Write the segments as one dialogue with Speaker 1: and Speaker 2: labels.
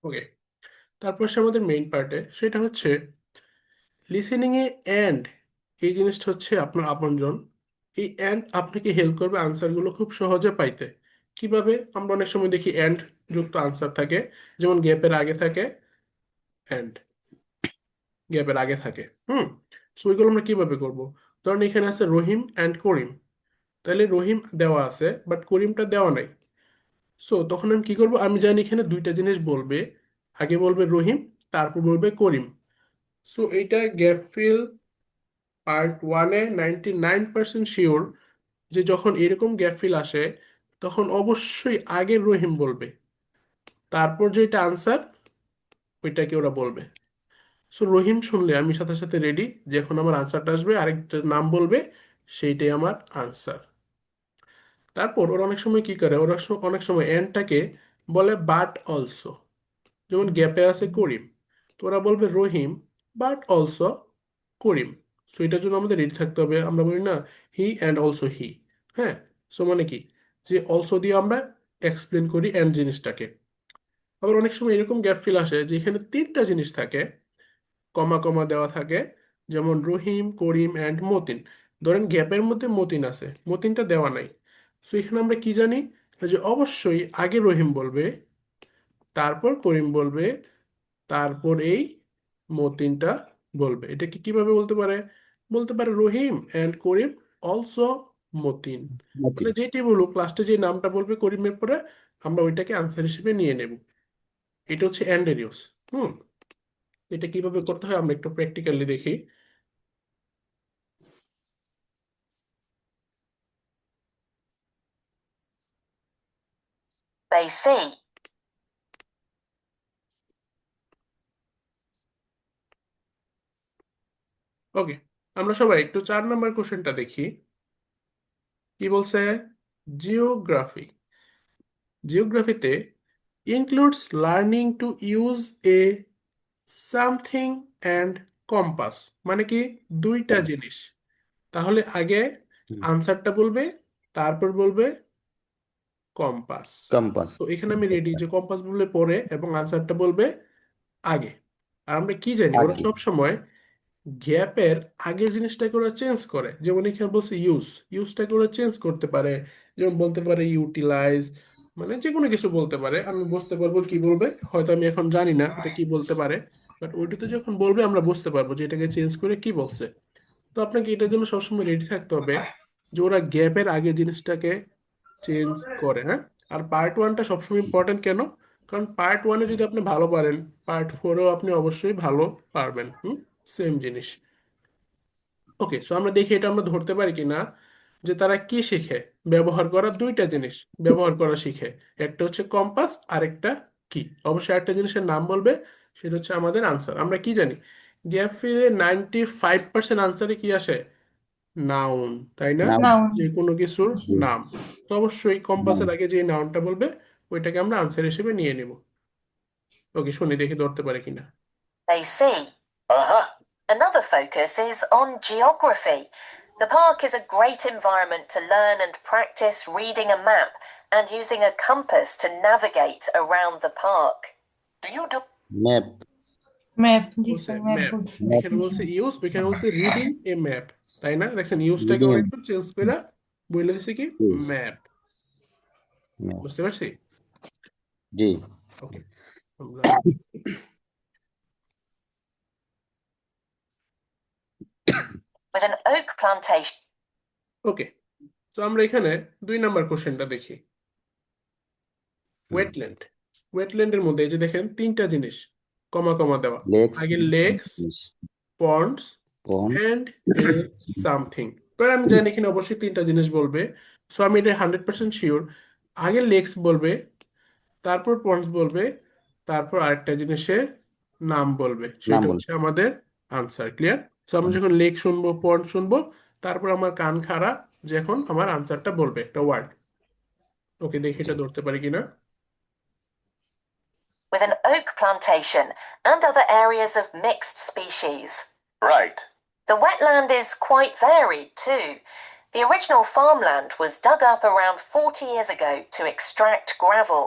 Speaker 1: ওকে, তারপর সে আমাদের মেইন পার্টে, সেটা হচ্ছে লিসেনিং এ এন্ড, এই জিনিসটা হচ্ছে আপনার আপনজন। এই এন্ড আপনাকে হেল্প করবে আনসারগুলো খুব সহজে পাইতে। কিভাবে? আমরা অনেক সময় দেখি এন্ড যুক্ত আনসার থাকে, যেমন গ্যাপের আগে থাকে এন্ড, গ্যাপের আগে থাকে। সো ওইগুলো আমরা কিভাবে করব? ধরুন এখানে আছে রহিম অ্যান্ড করিম, তাহলে রহিম দেওয়া আছে বাট করিমটা দেওয়া নাই। সো তখন আমি কি করব? আমি জানি এখানে দুইটা জিনিস বলবে, আগে বলবে রহিম, তারপর বলবে করিম। সো এইটা গ্যাপ ফিল পার্ট ওয়ানে 99% শিওর যে যখন এরকম গ্যাপ ফিল আসে তখন অবশ্যই আগে রহিম বলবে, তারপর যেটা আনসার ওইটাকে ওরা বলবে। সো রহিম শুনলে আমি সাথে সাথে রেডি, যে এখন আমার আনসারটা আসবে, আরেকটা নাম বলবে, সেইটাই আমার আনসার। তারপর ওরা অনেক সময় কি করে, ওরা অনেক সময় এন্ডটাকে বলে বাট অলসো। যেমন গ্যাপে আছে করিম, তো ওরা বলবে রহিম বাট অলসো করিম। সো এটার জন্য আমাদের রেডি থাকতে হবে। আমরা বলি না হি অ্যান্ড অলসো হি। হ্যাঁ, সো মানে কি, যে অলসো দিয়ে আমরা এক্সপ্লেন করি এন্ড জিনিসটাকে। আবার অনেক সময় এরকম গ্যাপ ফিল আসে যে এখানে তিনটা জিনিস থাকে, কমা কমা দেওয়া থাকে, যেমন রহিম করিম অ্যান্ড মতিন। ধরেন গ্যাপের মধ্যে মতিন আছে, মতিনটা দেওয়া নাই। সো এখানে আমরা কি জানি, যে অবশ্যই আগে রহিম বলবে, তারপর করিম বলবে, তারপর এই মতিনটা বলবে। এটাকে কিভাবে বলতে পারে? বলতে পারে রহিম অ্যান্ড করিম অলসো মতিন। মানে
Speaker 2: মতিন।
Speaker 1: যেটি বলুক, লাস্টে যে নামটা বলবে করিমের পরে, আমরা ওইটাকে আনসার হিসেবে নিয়ে নেব। এটা হচ্ছে অ্যান্ডের ইউজ। হুম এটা কিভাবে করতে হয় আমরা একটু প্র্যাকটিক্যালি দেখি।
Speaker 3: They see.
Speaker 1: ওকে, আমরা সবাই একটু 4 নম্বর কোশ্চেনটা দেখি। কি বলছে? জিওগ্রাফি। জিওগ্রাফিতে includes learning to use a something and compass, মানে কি দুইটা জিনিস। তাহলে আগে আনসারটা বলবে, তারপর বলবে কম্পাস।
Speaker 2: কম্পাস।
Speaker 1: তো এখানে আমি রেডি, যে কম্পাস বললে পরে এবং আনসারটা বলবে আগে। আর আমরা কি জানি, ওরা
Speaker 2: আগে।
Speaker 1: সব সময় গ্যাপের আগের জিনিসটাকে ওরা চেঞ্জ করে। যেমন এখানে বলছে ইউজ, ইউজটাকে ওরা চেঞ্জ করতে পারে। যেমন বলতে পারে ইউটিলাইজ, মানে যে কোনো কিছু বলতে পারে। আমি বুঝতে পারবো কি বলবে, হয়তো আমি এখন জানি না এটা কি বলতে পারে, বাট ওইটাতে যখন বলবে আমরা বুঝতে পারবো যে এটাকে চেঞ্জ করে কি বলছে। তো আপনাকে এটার জন্য সবসময় রেডি থাকতে হবে যে ওরা গ্যাপের আগে জিনিসটাকে চেঞ্জ করে। হ্যাঁ, আর পার্ট ওয়ানটা সবসময় ইম্পর্টেন্ট কেন? কারণ পার্ট ওয়ানে যদি আপনি ভালো পারেন, পার্ট ফোরেও আপনি অবশ্যই ভালো পারবেন। সেম জিনিস। ওকে, সো আমরা দেখি এটা আমরা ধরতে পারি কিনা, যে তারা কি শিখে। ব্যবহার করা দুইটা জিনিস ব্যবহার করা শিখে, একটা হচ্ছে কম্পাস, আরেকটা কি। অবশ্যই একটা জিনিসের নাম বলবে, সেটা হচ্ছে আমাদের আনসার। আমরা কি জানি, গ্যাপ ফিলে 95% আনসারে কি আসে? নাউন, তাই না?
Speaker 2: নাম।
Speaker 3: Noun.
Speaker 1: যে কোনো কিছুর
Speaker 2: জি।
Speaker 1: নাম। তো অবশ্যই
Speaker 2: নাম।
Speaker 1: কম্পাসের আগে যে নাউনটা বলবে ওইটাকে আমরা আনসার হিসেবে নিয়ে নেব। ওকে, শুনি দেখি ধরতে পারে কিনা।
Speaker 3: They see. Uh-huh. Another focus is on geography. The park is a great environment to learn and practice reading a map and using a compass to navigate around the park. Do you do?
Speaker 2: Map.
Speaker 4: Map, জি
Speaker 1: বলছে
Speaker 4: sir, map
Speaker 1: map,
Speaker 4: বলছি।
Speaker 2: Map.
Speaker 1: এখানে বলছে use, ওইখানে বলছে reading a map. তাই না? দেখছেন ইউজটাকে
Speaker 2: রিডিং।
Speaker 1: ওরা একটু চেঞ্জ করে বলে দিছে কি ম্যাপ।
Speaker 2: ম্যাপ।
Speaker 1: বুঝতে পারছি?
Speaker 2: জি।
Speaker 1: ওকে, আমরা
Speaker 3: With an oak plantation.
Speaker 1: ওকে, তো আমরা এখানে 2 নম্বর কোশ্চেনটা দেখি। ওয়েটল্যান্ড। ওয়েটল্যান্ডের মধ্যে এই যে দেখেন তিনটা জিনিস কমা কমা দেওয়া,
Speaker 2: লেক্স।
Speaker 1: আগে লেকস, পন্ডস
Speaker 2: পন।
Speaker 1: And a something. তো আমি জানি এখানে অবশ্যই তিনটা জিনিস বলবে। সো আমি এটা 100% শিওর, আগে লেকস বলবে, তারপর পন্ডস বলবে, তারপর আরেকটা জিনিসের নাম বলবে,
Speaker 2: নাম
Speaker 1: সেটা
Speaker 2: বল।
Speaker 1: হচ্ছে আমাদের আনসার। ক্লিয়ার? সো আমরা যখন লেক শুনবো, পন্ড শুনবো, তারপর আমার কান খাড়া, যে এখন আমার আনসারটা বলবে একটা ওয়ার্ড। ওকে, দেখি
Speaker 2: জি।
Speaker 1: এটা ধরতে পারি কিনা।
Speaker 3: With an oak plantation and other areas of mixed species. Right. The wetland is quite varied too. The original farmland was dug up around 40 years ago to extract gravel.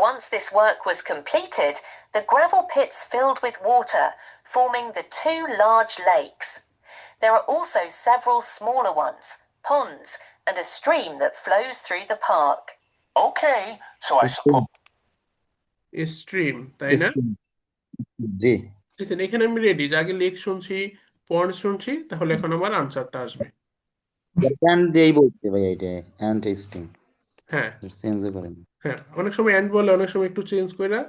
Speaker 3: Once this work was completed, the gravel pits filled with water, forming the two large lakes. There are also several smaller ones, ponds, and a stream that flows through the park.
Speaker 5: Okay, so I
Speaker 2: Stream,
Speaker 5: suppose
Speaker 1: stream, তাই না?
Speaker 2: stream, জি।
Speaker 1: দেখছেন, এখানে আমি ready যে আগে lake শুনছি, পন্ড শুনছি, তাহলে এখন আমার আনসারটা আসবে।
Speaker 2: and দিয়েই বলছে ভাই এটা and stream
Speaker 1: হ্যাঁ
Speaker 2: চেঞ্জ করেন।
Speaker 1: হ্যাঁ, অনেক সময় অ্যান্ড বলে, অনেক সময় একটু চেঞ্জ করে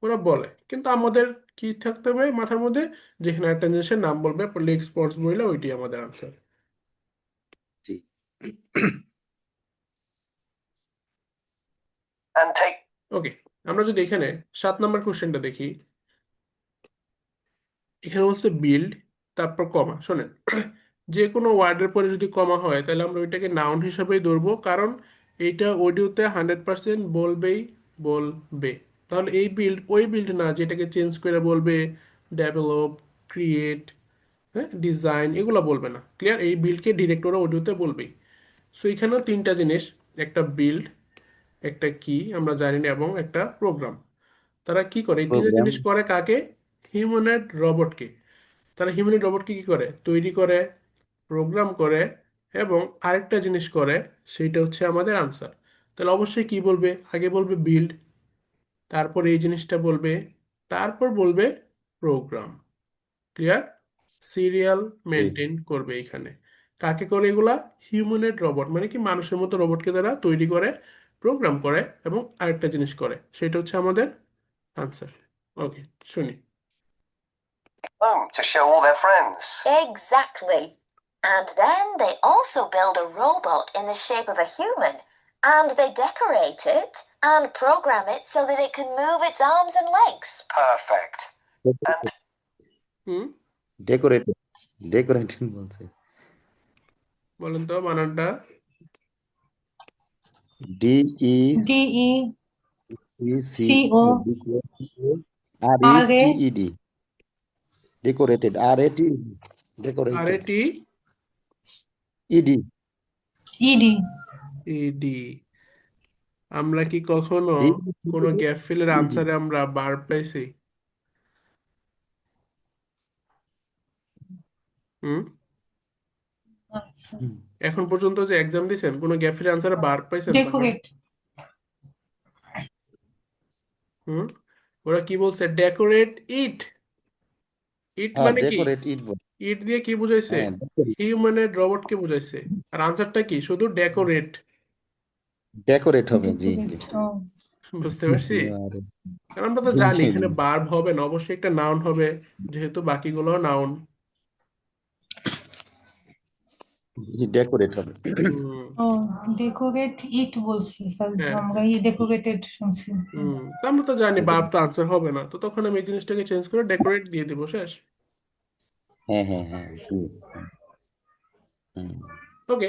Speaker 1: ওরা বলে, কিন্তু আমাদের কি থাকতে হবে মাথার মধ্যে, যেখানে একটা জিনিসের নাম বলবে লেক স্পোর্টস বললে ওইটি আমাদের আনসার।
Speaker 2: জি।
Speaker 5: and take
Speaker 1: ওকে, আমরা যদি এখানে 7 নম্বর কোশ্চেনটা দেখি, এখানে বলছে বিল্ড, তারপর কমা। শোনেন, যে কোনো ওয়ার্ডের পরে যদি কমা হয় তাহলে আমরা ওইটাকে নাউন হিসাবেই ধরবো, কারণ এইটা অডিওতে 100% বলবেই বলবে। তাহলে এই বিল্ড ওই বিল্ড না যেটাকে চেঞ্জ করে বলবে ডেভেলপ, ক্রিয়েট, হ্যাঁ, ডিজাইন, এগুলো বলবে না। ক্লিয়ার? এই বিল্ডকে ডিরেক্ট ওরা অডিওতে বলবেই। সো এখানেও তিনটা জিনিস, একটা বিল্ড, একটা কি আমরা জানি না, এবং একটা প্রোগ্রাম। তারা কি করে? এই তিনটা
Speaker 2: প্রোগ্রাম
Speaker 1: জিনিস করে কাকে? হিউম্যানয়েড রোবটকে। তারা হিউম্যানয়েড রোবটকে কি করে? তৈরি করে, প্রোগ্রাম করে, এবং আরেকটা জিনিস করে, সেইটা হচ্ছে আমাদের আনসার। তাহলে অবশ্যই কি বলবে? আগে বলবে বিল্ড, তারপর এই জিনিসটা বলবে, তারপর বলবে প্রোগ্রাম। ক্লিয়ার? সিরিয়াল
Speaker 2: জি।
Speaker 1: মেনটেন করবে এখানে। কাকে করে এগুলা? হিউম্যানয়েড রোবট, মানে কি মানুষের মতো রোবটকে তারা তৈরি করে, প্রোগ্রাম করে, এবং আরেকটা জিনিস করে, সেটা হচ্ছে আমাদের আনসার। ওকে, শুনি।
Speaker 5: home to show all their friends.
Speaker 3: Exactly. And then they also build a robot in the shape of a human, and they decorate it and program it so that it can move its arms and legs.
Speaker 5: Perfect. And
Speaker 1: hmm,
Speaker 2: decorated বলছে।
Speaker 1: বলেন তো বানানটা।
Speaker 2: DE
Speaker 4: DE
Speaker 2: C
Speaker 4: CO
Speaker 2: RETED decorated decorated
Speaker 1: RAT
Speaker 2: ED
Speaker 4: ED
Speaker 1: ED। আমরা কি কখনো কোনো gap ফিলের আনসারে আমরা verb পাইছি? হুম, এখন পর্যন্ত যে এক্সাম দিয়েছেন কোনো গ্যাপ ফিলের আনসারে ভার্ব পাইছেন তারপর?
Speaker 4: decorate
Speaker 1: হুম, ওরা কি বলছে? ডেকোরেট ইট। ইট মানে কি?
Speaker 2: ডেকোরেট ইট
Speaker 1: ইট দিয়ে কি বুঝাইছে?
Speaker 2: হ্যাঁ
Speaker 1: হিউম্যানয়েড রোবটকে বুঝাইছে। আর আনসারটা কি? শুধু ডেকোরেট।
Speaker 2: ডেকোরেট হবে জি
Speaker 4: decorate oh
Speaker 1: বুঝতে পারছি?
Speaker 2: আরে,
Speaker 1: কারণ আমরা তো
Speaker 2: জি
Speaker 1: জানি
Speaker 2: জি
Speaker 1: এখানে ভার্ব হবে না, অবশ্যই একটা নাউন হবে, যেহেতু বাকিগুলো নাউন।
Speaker 2: জি ডেকোরেট হবে।
Speaker 4: oh decorate it বলছি স্যার
Speaker 1: হ্যাঁ
Speaker 4: আমরা decorated শুনছি
Speaker 1: তো আমরা তো জানি ভার্ব তো আনসার হবে না, তো তখন আমি এই জিনিসটাকে চেঞ্জ করে ডেকোরেট দিয়ে দিব, শেষ।
Speaker 2: হ্যাঁ হ্যাঁ হ্যাঁ জি হুম।
Speaker 1: ওকে,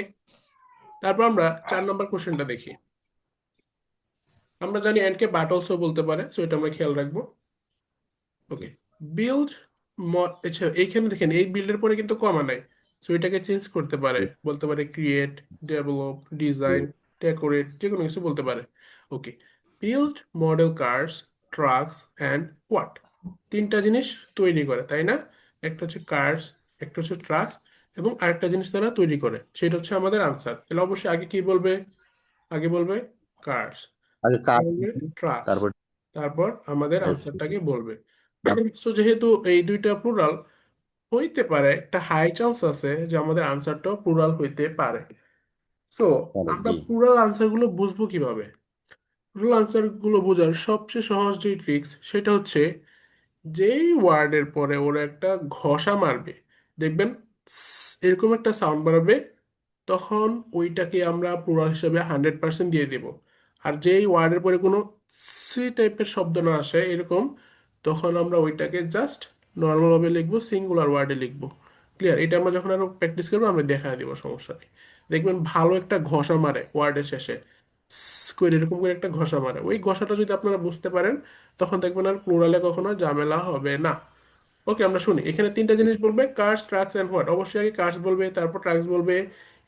Speaker 1: তারপর আমরা 4 নম্বর কোশ্চেনটা দেখি। আমরা জানি এন্ড কে বাট অলসো বলতে পারে, সো এটা আমরা খেয়াল রাখবো। ওকে, বিল্ড, আচ্ছা এইখানে দেখেন এই বিল্ডের পরে কিন্তু কমা নাই, সো এটাকে চেঞ্জ করতে পারে, বলতে পারে ক্রিয়েট, ডেভেলপ, ডিজাইন, ডেকোরেট, যে কোনো কিছু বলতে পারে। Okay, build model cars, trucks and what, তিনটা জিনিস তৈরি করে, তাই না? একটা হচ্ছে কার্স, একটা হচ্ছে ট্রাকস, এবং আরেকটা জিনিস তারা তৈরি করে, সেটা হচ্ছে আমাদের আনসার। তাহলে অবশ্যই আগে কি বলবে? আগে বলবে কার্স,
Speaker 2: আগে কাজ
Speaker 1: বলবে ট্রাকস,
Speaker 2: তারপর
Speaker 1: তারপর আমাদের আনসারটাকে বলবে। সো যেহেতু এই দুইটা প্লুরাল হইতে পারে, একটা হাই চান্স আছে যে আমাদের আনসারটাও প্লুরাল হইতে পারে। সো আমরা
Speaker 2: জি
Speaker 1: প্লুরাল আনসার গুলো বুঝবো কিভাবে? প্লুরাল আনসার গুলো বোঝার সবচেয়ে সহজ যে ট্রিক্স, সেটা হচ্ছে যেই ওয়ার্ডের পরে ওরা একটা ঘষা মারবে, দেখবেন এরকম একটা সাউন্ড বাড়াবে, তখন ওইটাকে আমরা প্লুরাল হিসেবে 100% দিয়ে দেব। আর যেই ওয়ার্ডের পরে কোনো সি টাইপের শব্দ না আসে এরকম, তখন আমরা ওইটাকে জাস্ট নর্মালভাবে লিখবো, সিঙ্গুলার ওয়ার্ডে লিখবো। ক্লিয়ার? এটা আমরা যখন আরো প্র্যাকটিস করবো আমরা দেখা দিব, সমস্যা নেই। দেখবেন ভালো একটা ঘষা মারে ওয়ার্ডের শেষে, করে এরকম করে একটা ঘষা মারে, ওই ঘষাটা যদি আপনারা বুঝতে পারেন, তখন দেখবেন আর প্লুরালে কখনো ঝামেলা হবে না। ওকে, আমরা শুনি। এখানে তিনটা জিনিস বলবে, কার্স, ট্রাকস এন্ড হোয়াট। অবশ্যই আগে কার্স বলবে, তারপর ট্রাকস বলবে,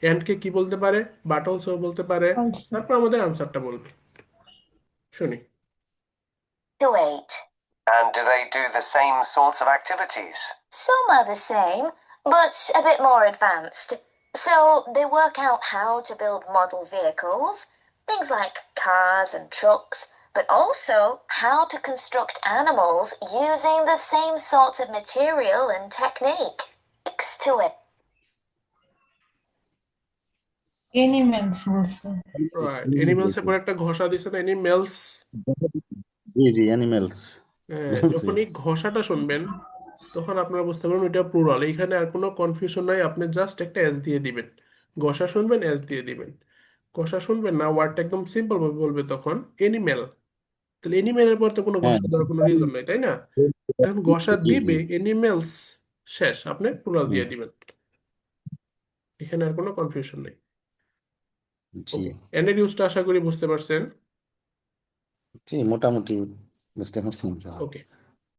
Speaker 1: এন্ড কে কি বলতে পারে? বাট অলসো বলতে পারে,
Speaker 4: also
Speaker 1: তারপর আমাদের আনসারটা বলবে। শুনি।
Speaker 3: to 8.
Speaker 5: And do they do the same sorts of activities?
Speaker 3: Some are the same, but a bit more advanced. So they work out how to build model vehicles, things like cars and trucks, but also how to construct animals using the same sorts of material and technique. 6 to 8.
Speaker 4: Animals বলছে।
Speaker 1: Right, এনিমেলসে পরে একটা ঘষা দিছে না, animals.
Speaker 2: জি জি animals
Speaker 1: যখন এই ঘষাটা শুনবেন তখন আপনারা বুঝতে পারবেন এটা প্লুরাল। এইখানে আর কোনো কনফিউশন নাই, আপনি জাস্ট একটা এস দিয়ে দিবেন। ঘষা শুনবেন এস দিয়ে দিবেন, ঘষা শুনবেন না ওয়ার্ডটা একদম সিম্পল ভাবে বলবে তখন এনিমেল। তাহলে এনিমেলের পর তো কোনো
Speaker 2: হ্যাঁ
Speaker 1: ঘষা দেওয়ার কোনো রিজন নাই, তাই না? এখন ঘষা
Speaker 2: জি জি
Speaker 1: দিবে এনিমেলস, শেষ, আপনি প্লুরাল
Speaker 2: হুম,
Speaker 1: দিয়ে দিবেন। এখানে আর কোনো কনফিউশন নেই।
Speaker 2: জি
Speaker 1: ওকে, এন্ডের ইউজটা আশা করি বুঝতে পারছেন।
Speaker 2: জি মোটামুটি বুঝতে পারছি
Speaker 1: ওকে।